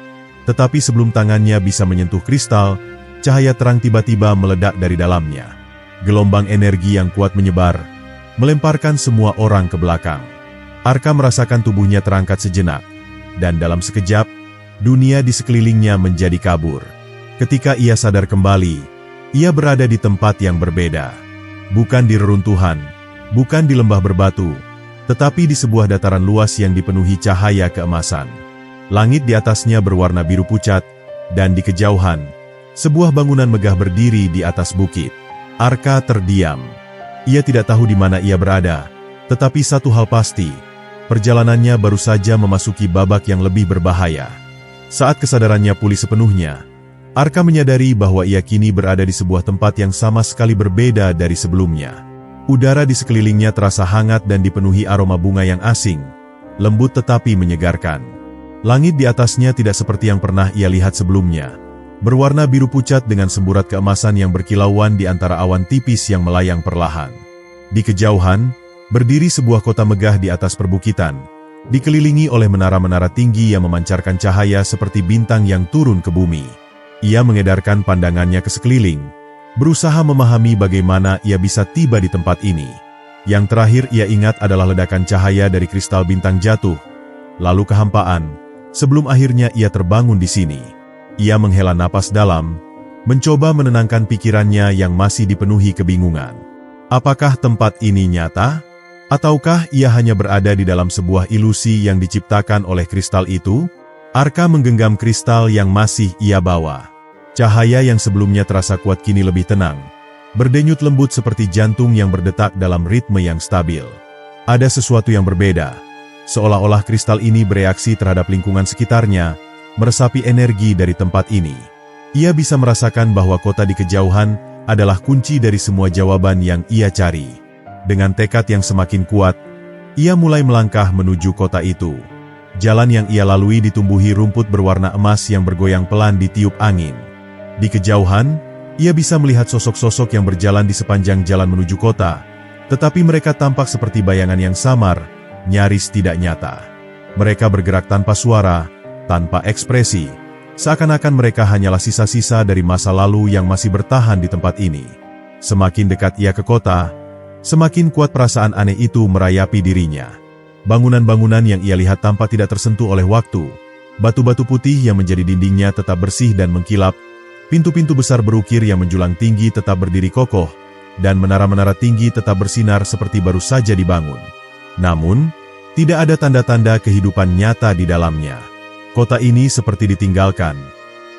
tetapi sebelum tangannya bisa menyentuh kristal, cahaya terang tiba-tiba meledak dari dalamnya. Gelombang energi yang kuat menyebar, melemparkan semua orang ke belakang. Arka merasakan tubuhnya terangkat sejenak, dan dalam sekejap, dunia di sekelilingnya menjadi kabur. Ketika ia sadar kembali, ia berada di tempat yang berbeda. Bukan di reruntuhan, bukan di lembah berbatu, tetapi di sebuah dataran luas yang dipenuhi cahaya keemasan. Langit di atasnya berwarna biru pucat, dan di kejauhan, sebuah bangunan megah berdiri di atas bukit. Arka terdiam. Ia tidak tahu di mana ia berada, tetapi satu hal pasti, perjalanannya baru saja memasuki babak yang lebih berbahaya. Saat kesadarannya pulih sepenuhnya, Arka menyadari bahwa ia kini berada di sebuah tempat yang sama sekali berbeda dari sebelumnya. Udara di sekelilingnya terasa hangat dan dipenuhi aroma bunga yang asing, lembut tetapi menyegarkan. Langit di atasnya tidak seperti yang pernah ia lihat sebelumnya. Berwarna biru pucat dengan semburat keemasan yang berkilauan di antara awan tipis yang melayang perlahan. Di kejauhan, berdiri sebuah kota megah di atas perbukitan, dikelilingi oleh menara-menara tinggi yang memancarkan cahaya seperti bintang yang turun ke bumi. Ia mengedarkan pandangannya ke sekeliling, berusaha memahami bagaimana ia bisa tiba di tempat ini. Yang terakhir ia ingat adalah ledakan cahaya dari kristal bintang jatuh, lalu kehampaan, sebelum akhirnya ia terbangun di sini. Ia menghela napas dalam, mencoba menenangkan pikirannya yang masih dipenuhi kebingungan. Apakah tempat ini nyata? Ataukah ia hanya berada di dalam sebuah ilusi yang diciptakan oleh kristal itu? Arka menggenggam kristal yang masih ia bawa. Cahaya yang sebelumnya terasa kuat kini lebih tenang, berdenyut lembut seperti jantung yang berdetak dalam ritme yang stabil. Ada sesuatu yang berbeda, seolah-olah kristal ini bereaksi terhadap lingkungan sekitarnya, meresapi energi dari tempat ini. Ia bisa merasakan bahwa kota di kejauhan adalah kunci dari semua jawaban yang ia cari. Dengan tekad yang semakin kuat, ia mulai melangkah menuju kota itu. Jalan yang ia lalui ditumbuhi rumput berwarna emas yang bergoyang pelan ditiup angin. Di kejauhan, ia bisa melihat sosok-sosok yang berjalan di sepanjang jalan menuju kota, tetapi mereka tampak seperti bayangan yang samar, nyaris tidak nyata. Mereka bergerak tanpa suara, tanpa ekspresi, seakan-akan mereka hanyalah sisa-sisa dari masa lalu yang masih bertahan di tempat ini. Semakin dekat ia ke kota, semakin kuat perasaan aneh itu merayapi dirinya. Bangunan-bangunan yang ia lihat tampak tidak tersentuh oleh waktu. Batu-batu putih yang menjadi dindingnya tetap bersih dan mengkilap, pintu-pintu besar berukir yang menjulang tinggi tetap berdiri kokoh, dan menara-menara tinggi tetap bersinar seperti baru saja dibangun. Namun, tidak ada tanda-tanda kehidupan nyata di dalamnya. Kota ini seperti ditinggalkan,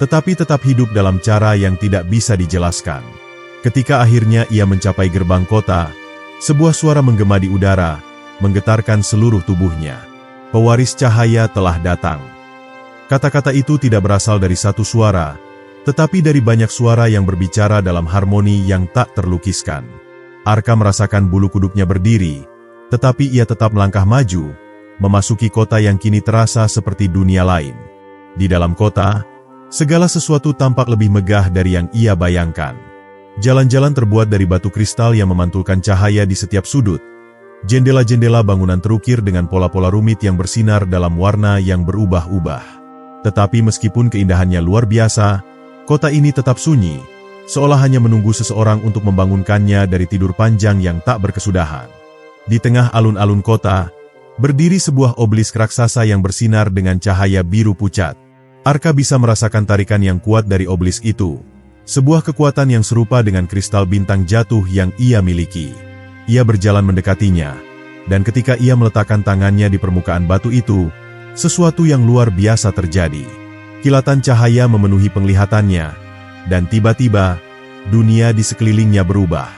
tetapi tetap hidup dalam cara yang tidak bisa dijelaskan. Ketika akhirnya ia mencapai gerbang kota, sebuah suara menggema di udara, menggetarkan seluruh tubuhnya. Pewaris cahaya telah datang. Kata-kata itu tidak berasal dari satu suara, tetapi dari banyak suara yang berbicara dalam harmoni yang tak terlukiskan. Arka merasakan bulu kuduknya berdiri, tetapi ia tetap melangkah maju, memasuki kota yang kini terasa seperti dunia lain. Di dalam kota, segala sesuatu tampak lebih megah dari yang ia bayangkan. Jalan-jalan terbuat dari batu kristal yang memantulkan cahaya di setiap sudut. Jendela-jendela bangunan terukir dengan pola-pola rumit yang bersinar dalam warna yang berubah-ubah. Tetapi meskipun keindahannya luar biasa, kota ini tetap sunyi, seolah hanya menunggu seseorang untuk membangunkannya dari tidur panjang yang tak berkesudahan. Di tengah alun-alun kota, berdiri sebuah obelisk raksasa yang bersinar dengan cahaya biru pucat. Arka bisa merasakan tarikan yang kuat dari obelisk itu, Sebuah kekuatan yang serupa dengan kristal bintang jatuh yang ia miliki. Ia berjalan mendekatinya, dan ketika ia meletakkan tangannya di permukaan batu itu, sesuatu yang luar biasa terjadi. Kilatan cahaya memenuhi penglihatannya, dan tiba-tiba, dunia di sekelilingnya berubah.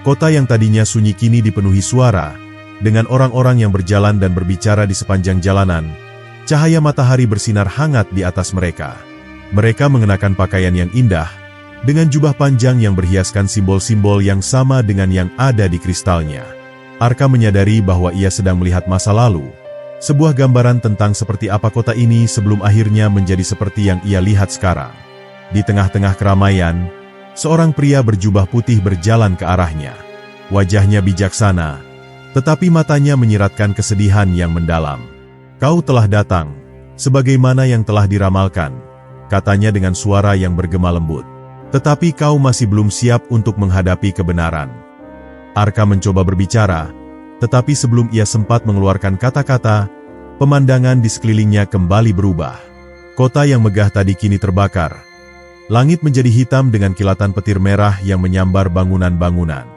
Kota yang tadinya sunyi kini dipenuhi suara, dengan orang-orang yang berjalan dan berbicara di sepanjang jalanan. Cahaya matahari bersinar hangat di atas mereka. Mereka mengenakan pakaian yang indah, dengan jubah panjang yang berhiaskan simbol-simbol yang sama dengan yang ada di kristalnya. Arka menyadari bahwa ia sedang melihat masa lalu, sebuah gambaran tentang seperti apa kota ini sebelum akhirnya menjadi seperti yang ia lihat sekarang. Di tengah-tengah keramaian, seorang pria berjubah putih berjalan ke arahnya. Wajahnya bijaksana, tetapi matanya menyiratkan kesedihan yang mendalam. "Kau telah datang, sebagaimana yang telah diramalkan," katanya dengan suara yang bergema lembut. "Tetapi kau masih belum siap untuk menghadapi kebenaran." Arka mencoba berbicara, tetapi sebelum ia sempat mengeluarkan kata-kata, pemandangan di sekelilingnya kembali berubah. Kota yang megah tadi kini terbakar. Langit menjadi hitam dengan kilatan petir merah yang menyambar bangunan-bangunan.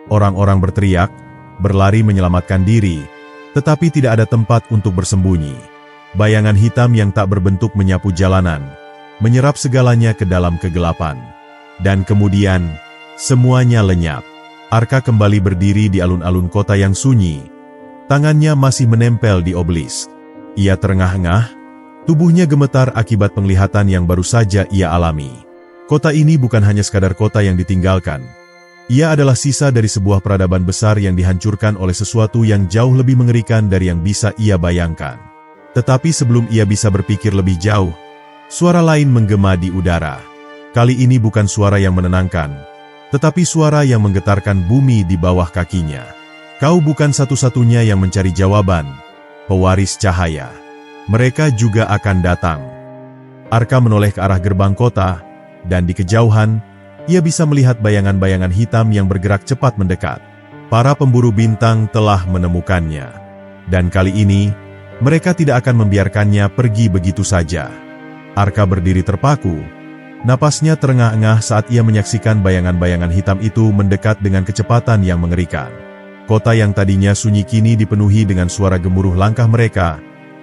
Orang-orang berteriak, berlari menyelamatkan diri, tetapi tidak ada tempat untuk bersembunyi. Bayangan hitam yang tak berbentuk menyapu jalanan, menyerap segalanya ke dalam kegelapan. Dan kemudian, semuanya lenyap. Arka kembali berdiri di alun-alun kota yang sunyi. Tangannya masih menempel di obelisk. Ia terengah-engah, tubuhnya gemetar akibat penglihatan yang baru saja ia alami. Kota ini bukan hanya sekadar kota yang ditinggalkan. Ia adalah sisa dari sebuah peradaban besar yang dihancurkan oleh sesuatu yang jauh lebih mengerikan dari yang bisa ia bayangkan. Tetapi sebelum ia bisa berpikir lebih jauh, suara lain menggema di udara. Kali ini bukan suara yang menenangkan, tetapi suara yang menggetarkan bumi di bawah kakinya. "Kau bukan satu-satunya yang mencari jawaban, pewaris cahaya. Mereka juga akan datang." Arka menoleh ke arah gerbang kota, dan di kejauhan, ia bisa melihat bayangan-bayangan hitam yang bergerak cepat mendekat. Para pemburu bintang telah menemukannya. Dan kali ini, mereka tidak akan membiarkannya pergi begitu saja. Arka berdiri terpaku. Napasnya terengah-engah saat ia menyaksikan bayangan-bayangan hitam itu mendekat dengan kecepatan yang mengerikan. Kota yang tadinya sunyi kini dipenuhi dengan suara gemuruh langkah mereka,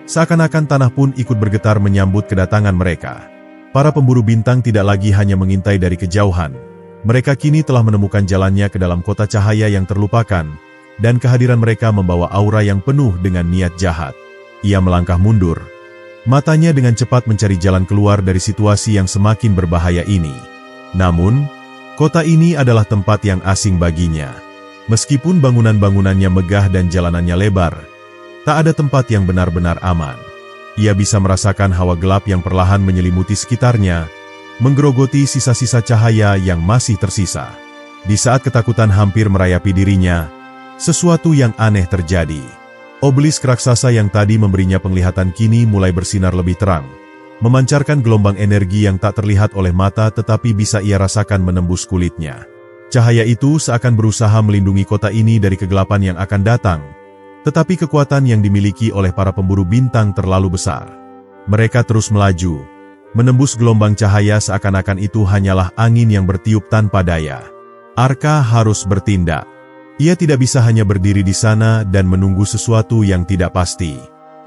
seakan-akan tanah pun ikut bergetar menyambut kedatangan mereka. Para pemburu bintang tidak lagi hanya mengintai dari kejauhan. Mereka kini telah menemukan jalannya ke dalam kota cahaya yang terlupakan, dan kehadiran mereka membawa aura yang penuh dengan niat jahat. Ia melangkah mundur, matanya dengan cepat mencari jalan keluar dari situasi yang semakin berbahaya ini. Namun, kota ini adalah tempat yang asing baginya. Meskipun bangunan-bangunannya megah dan jalanannya lebar, tak ada tempat yang benar-benar aman. Ia bisa merasakan hawa gelap yang perlahan menyelimuti sekitarnya, menggerogoti sisa-sisa cahaya yang masih tersisa. Di saat ketakutan hampir merayapi dirinya, sesuatu yang aneh terjadi. Obelisk raksasa yang tadi memberinya penglihatan kini mulai bersinar lebih terang, memancarkan gelombang energi yang tak terlihat oleh mata tetapi bisa ia rasakan menembus kulitnya. Cahaya itu seakan berusaha melindungi kota ini dari kegelapan yang akan datang, tetapi kekuatan yang dimiliki oleh para pemburu bintang terlalu besar. Mereka terus melaju, menembus gelombang cahaya seakan-akan itu hanyalah angin yang bertiup tanpa daya. Arka harus bertindak. Ia tidak bisa hanya berdiri di sana dan menunggu sesuatu yang tidak pasti.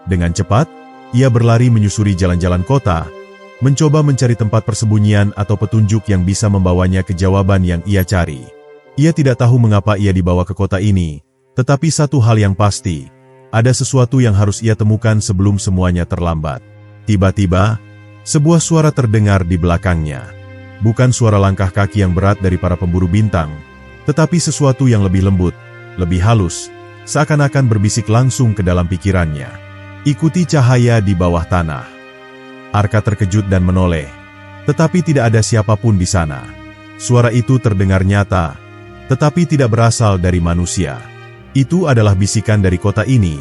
Dengan cepat, ia berlari menyusuri jalan-jalan kota, mencoba mencari tempat persembunyian atau petunjuk yang bisa membawanya ke jawaban yang ia cari. Ia tidak tahu mengapa ia dibawa ke kota ini, tetapi satu hal yang pasti, ada sesuatu yang harus ia temukan sebelum semuanya terlambat. Tiba-tiba, sebuah suara terdengar di belakangnya. Bukan suara langkah kaki yang berat dari para pemburu bintang, tetapi sesuatu yang lebih lembut, lebih halus, seakan-akan berbisik langsung ke dalam pikirannya. "Ikuti cahaya di bawah tanah." Arka terkejut dan menoleh, tetapi tidak ada siapapun di sana. Suara itu terdengar nyata, tetapi tidak berasal dari manusia. Itu adalah bisikan dari kota ini,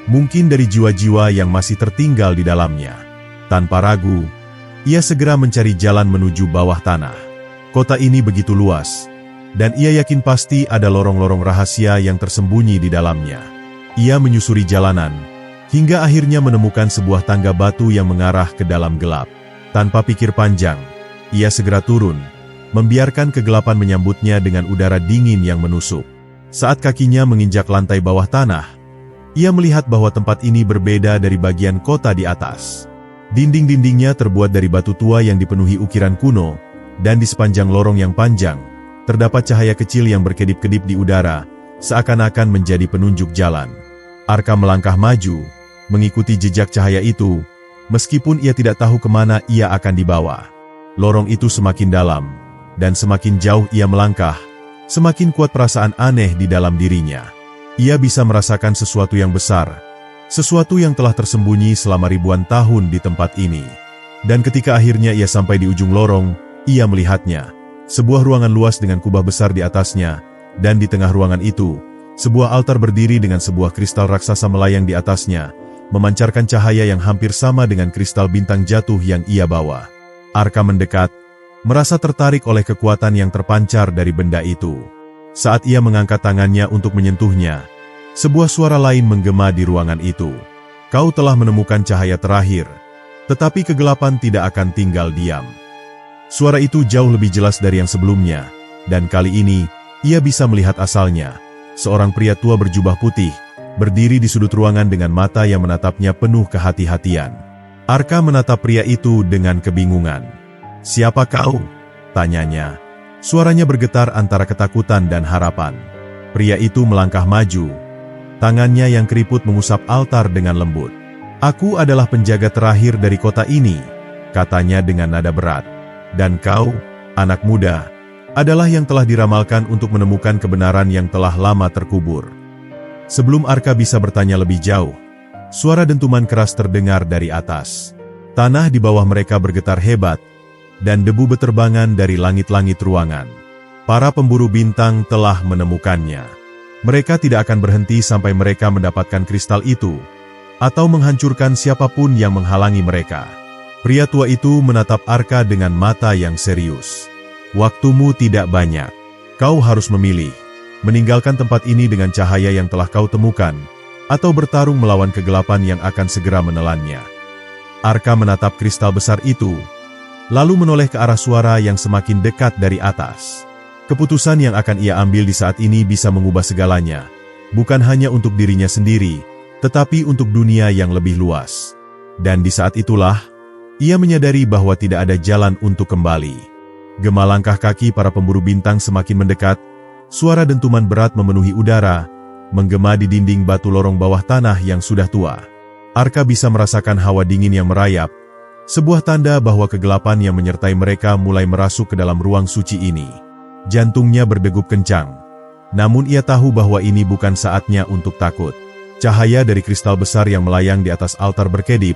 mungkin dari jiwa-jiwa yang masih tertinggal di dalamnya. Tanpa ragu, ia segera mencari jalan menuju bawah tanah. Kota ini begitu luas, dan ia yakin pasti ada lorong-lorong rahasia yang tersembunyi di dalamnya. Ia menyusuri jalanan, hingga akhirnya menemukan sebuah tangga batu yang mengarah ke dalam gelap. Tanpa pikir panjang, ia segera turun, membiarkan kegelapan menyambutnya dengan udara dingin yang menusuk. Saat kakinya menginjak lantai bawah tanah, ia melihat bahwa tempat ini berbeda dari bagian kota di atas. Dinding-dindingnya terbuat dari batu tua yang dipenuhi ukiran kuno, dan di sepanjang lorong yang panjang, terdapat cahaya kecil yang berkedip-kedip di udara, seakan-akan menjadi penunjuk jalan. Arka melangkah maju, mengikuti jejak cahaya itu, meskipun ia tidak tahu kemana ia akan dibawa. Lorong itu semakin dalam, dan semakin jauh ia melangkah, semakin kuat perasaan aneh di dalam dirinya. Ia bisa merasakan sesuatu yang besar, sesuatu yang telah tersembunyi selama ribuan tahun di tempat ini. Dan ketika akhirnya ia sampai di ujung lorong, ia melihatnya. Sebuah ruangan luas dengan kubah besar di atasnya, dan di tengah ruangan itu, sebuah altar berdiri dengan sebuah kristal raksasa melayang di atasnya, memancarkan cahaya yang hampir sama dengan kristal bintang jatuh yang ia bawa. Arka mendekat, merasa tertarik oleh kekuatan yang terpancar dari benda itu. Saat ia mengangkat tangannya untuk menyentuhnya, sebuah suara lain menggema di ruangan itu. Kau telah menemukan cahaya terakhir, tetapi kegelapan tidak akan tinggal diam. Suara itu jauh lebih jelas dari yang sebelumnya, dan kali ini, ia bisa melihat asalnya. Seorang pria tua berjubah putih, berdiri di sudut ruangan dengan mata yang menatapnya penuh kehati-hatian. Arka menatap pria itu dengan kebingungan. "Siapa kau?" tanyanya. Suaranya bergetar antara ketakutan dan harapan. Pria itu melangkah maju. Tangannya yang keriput mengusap altar dengan lembut. "Aku adalah penjaga terakhir dari kota ini," katanya dengan nada berat. "Dan kau, anak muda, adalah yang telah diramalkan untuk menemukan kebenaran yang telah lama terkubur." Sebelum Arka bisa bertanya lebih jauh, suara dentuman keras terdengar dari atas. Tanah di bawah mereka bergetar hebat, dan debu beterbangan dari langit-langit ruangan. Para pemburu bintang telah menemukannya. Mereka tidak akan berhenti sampai mereka mendapatkan kristal itu, atau menghancurkan siapapun yang menghalangi mereka. Pria tua itu menatap Arka dengan mata yang serius. "Waktumu tidak banyak. Kau harus memilih. Meninggalkan tempat ini dengan cahaya yang telah kau temukan, atau bertarung melawan kegelapan yang akan segera menelannya." Arka menatap kristal besar itu, lalu menoleh ke arah suara yang semakin dekat dari atas. Keputusan yang akan ia ambil di saat ini bisa mengubah segalanya, bukan hanya untuk dirinya sendiri, tetapi untuk dunia yang lebih luas. Dan di saat itulah, ia menyadari bahwa tidak ada jalan untuk kembali. Gema langkah kaki para pemburu bintang semakin mendekat. Suara dentuman berat memenuhi udara, menggema di dinding batu lorong bawah tanah yang sudah tua. Arka bisa merasakan hawa dingin yang merayap, sebuah tanda bahwa kegelapan yang menyertai mereka mulai merasuk ke dalam ruang suci ini. Jantungnya berdegup kencang, namun ia tahu bahwa ini bukan saatnya untuk takut. Cahaya dari kristal besar yang melayang di atas altar berkedip,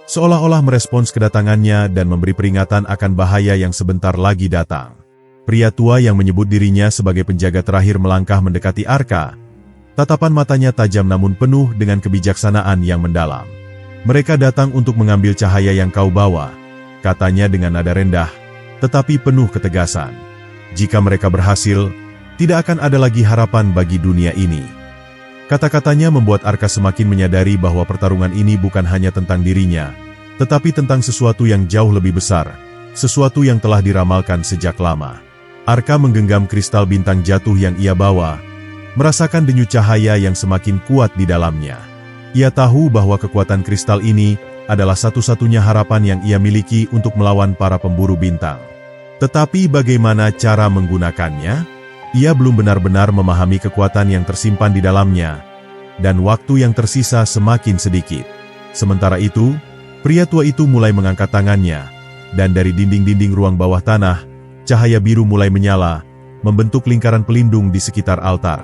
seolah-olah merespons kedatangannya dan memberi peringatan akan bahaya yang sebentar lagi datang. Pria tua yang menyebut dirinya sebagai penjaga terakhir melangkah mendekati Arka. Tatapan matanya tajam namun penuh dengan kebijaksanaan yang mendalam. "Mereka datang untuk mengambil cahaya yang kau bawa," katanya dengan nada rendah, tetapi penuh ketegasan. "Jika mereka berhasil, tidak akan ada lagi harapan bagi dunia ini." Kata-katanya membuat Arka semakin menyadari bahwa pertarungan ini bukan hanya tentang dirinya, tetapi tentang sesuatu yang jauh lebih besar, sesuatu yang telah diramalkan sejak lama. Arka menggenggam kristal bintang jatuh yang ia bawa, merasakan denyut cahaya yang semakin kuat di dalamnya. Ia tahu bahwa kekuatan kristal ini adalah satu-satunya harapan yang ia miliki untuk melawan para pemburu bintang. Tetapi bagaimana cara menggunakannya? Ia belum benar-benar memahami kekuatan yang tersimpan di dalamnya, dan waktu yang tersisa semakin sedikit. Sementara itu, pria tua itu mulai mengangkat tangannya, dan dari dinding-dinding ruang bawah tanah, cahaya biru mulai menyala, membentuk lingkaran pelindung di sekitar altar.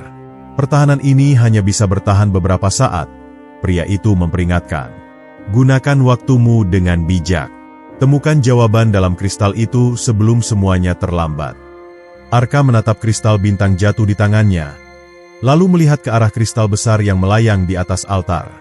Pertahanan ini hanya bisa bertahan beberapa saat, pria itu memperingatkan. "Gunakan waktumu dengan bijak. Temukan jawaban dalam kristal itu sebelum semuanya terlambat." Arka menatap kristal bintang jatuh di tangannya, lalu melihat ke arah kristal besar yang melayang di atas altar.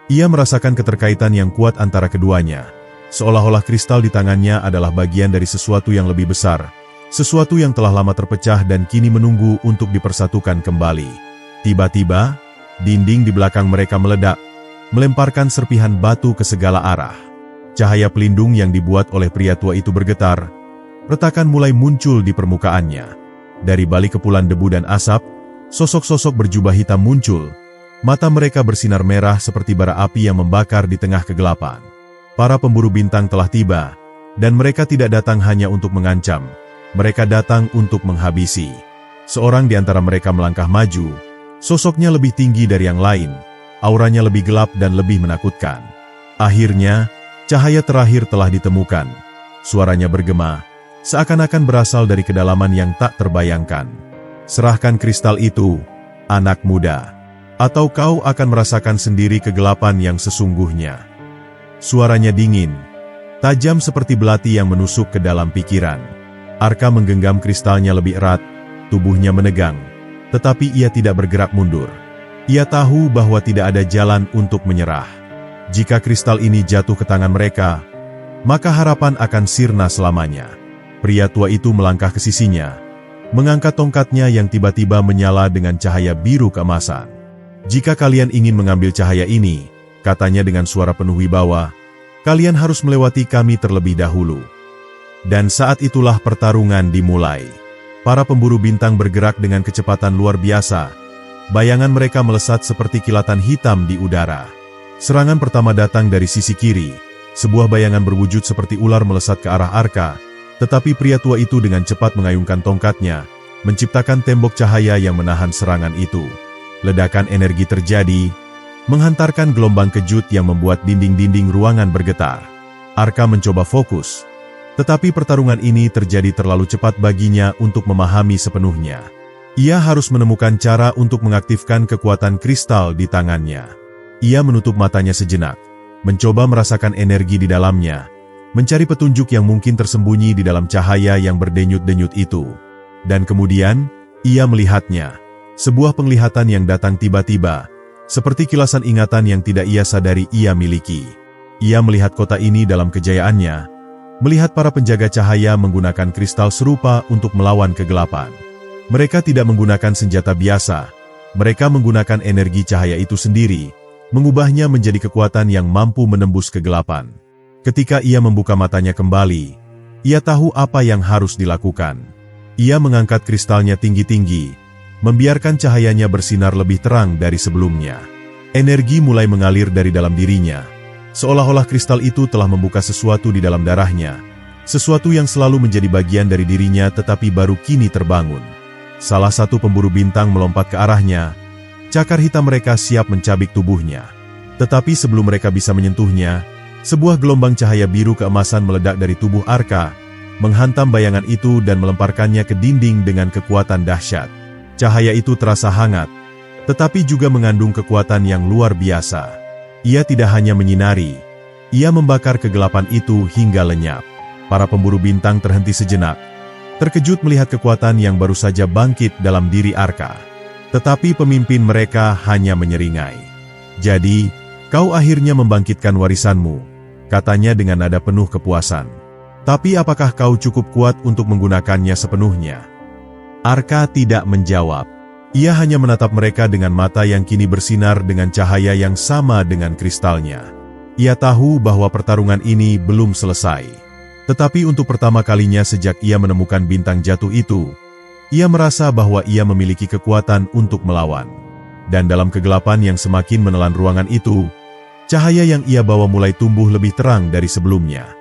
Ia merasakan keterkaitan yang kuat antara keduanya, seolah-olah kristal di tangannya adalah bagian dari sesuatu yang lebih besar, sesuatu yang telah lama terpecah dan kini menunggu untuk dipersatukan kembali. Tiba-tiba, dinding di belakang mereka meledak, melemparkan serpihan batu ke segala arah. Cahaya pelindung yang dibuat oleh pria tua itu bergetar, Retakan mulai muncul di permukaannya. Dari balik kepulan debu dan asap, sosok-sosok berjubah hitam muncul. Mata mereka bersinar merah seperti bara api yang membakar di tengah kegelapan. Para pemburu bintang telah tiba, dan mereka tidak datang hanya untuk mengancam. Mereka datang untuk menghabisi. Seorang di antara mereka melangkah maju. Sosoknya lebih tinggi dari yang lain. Auranya lebih gelap dan lebih menakutkan. Akhirnya, cahaya terakhir telah ditemukan. Suaranya bergema, seakan-akan berasal dari kedalaman yang tak terbayangkan. Serahkan kristal itu, anak muda. Atau kau akan merasakan sendiri kegelapan yang sesungguhnya. Suaranya dingin, tajam seperti belati yang menusuk ke dalam pikiran. Arka menggenggam kristalnya lebih erat, tubuhnya menegang, tetapi ia tidak bergerak mundur. Ia tahu bahwa tidak ada jalan untuk menyerah. Jika kristal ini jatuh ke tangan mereka, maka harapan akan sirna selamanya. Pria tua itu melangkah ke sisinya, mengangkat tongkatnya yang tiba-tiba menyala dengan cahaya biru keemasan. Jika kalian ingin mengambil cahaya ini, katanya dengan suara penuh wibawa, kalian harus melewati kami terlebih dahulu. Dan saat itulah pertarungan dimulai. Para pemburu bintang bergerak dengan kecepatan luar biasa. Bayangan mereka melesat seperti kilatan hitam di udara. Serangan pertama datang dari sisi kiri. Sebuah bayangan berwujud seperti ular melesat ke arah Arka, tetapi pria tua itu dengan cepat mengayunkan tongkatnya, menciptakan tembok cahaya yang menahan serangan itu. Ledakan energi terjadi, menghantarkan gelombang kejut yang membuat dinding-dinding ruangan bergetar. Arka mencoba fokus, tetapi pertarungan ini terjadi terlalu cepat baginya untuk memahami sepenuhnya. Ia harus menemukan cara untuk mengaktifkan kekuatan kristal di tangannya. Ia menutup matanya sejenak, mencoba merasakan energi di dalamnya, mencari petunjuk yang mungkin tersembunyi di dalam cahaya yang berdenyut-denyut itu. Dan kemudian, ia melihatnya. Sebuah penglihatan yang datang tiba-tiba, seperti kilasan ingatan yang tidak ia sadari ia miliki. Ia melihat kota ini dalam kejayaannya, melihat para penjaga cahaya menggunakan kristal serupa untuk melawan kegelapan. Mereka tidak menggunakan senjata biasa, mereka menggunakan energi cahaya itu sendiri, mengubahnya menjadi kekuatan yang mampu menembus kegelapan. Ketika ia membuka matanya kembali, ia tahu apa yang harus dilakukan. Ia mengangkat kristalnya tinggi-tinggi, membiarkan cahayanya bersinar lebih terang dari sebelumnya. Energi mulai mengalir dari dalam dirinya, seolah-olah kristal itu telah membuka sesuatu di dalam darahnya, sesuatu yang selalu menjadi bagian dari dirinya tetapi baru kini terbangun. Salah satu pemburu bintang melompat ke arahnya, cakar hitam mereka siap mencabik tubuhnya. Tetapi sebelum mereka bisa menyentuhnya, sebuah gelombang cahaya biru keemasan meledak dari tubuh Arka, menghantam bayangan itu dan melemparkannya ke dinding dengan kekuatan dahsyat. Cahaya itu terasa hangat, tetapi juga mengandung kekuatan yang luar biasa. Ia tidak hanya menyinari, ia membakar kegelapan itu hingga lenyap. Para pemburu bintang terhenti sejenak, terkejut melihat kekuatan yang baru saja bangkit dalam diri Arka. Tetapi pemimpin mereka hanya menyeringai. "Jadi, kau akhirnya membangkitkan warisanmu," katanya dengan nada penuh kepuasan. "Tapi apakah kau cukup kuat untuk menggunakannya sepenuhnya?" Arka tidak menjawab. Ia hanya menatap mereka dengan mata yang kini bersinar dengan cahaya yang sama dengan kristalnya. Ia tahu bahwa pertarungan ini belum selesai. Tetapi untuk pertama kalinya sejak ia menemukan bintang jatuh itu, ia merasa bahwa ia memiliki kekuatan untuk melawan. Dan dalam kegelapan yang semakin menelan ruangan itu, cahaya yang ia bawa mulai tumbuh lebih terang dari sebelumnya.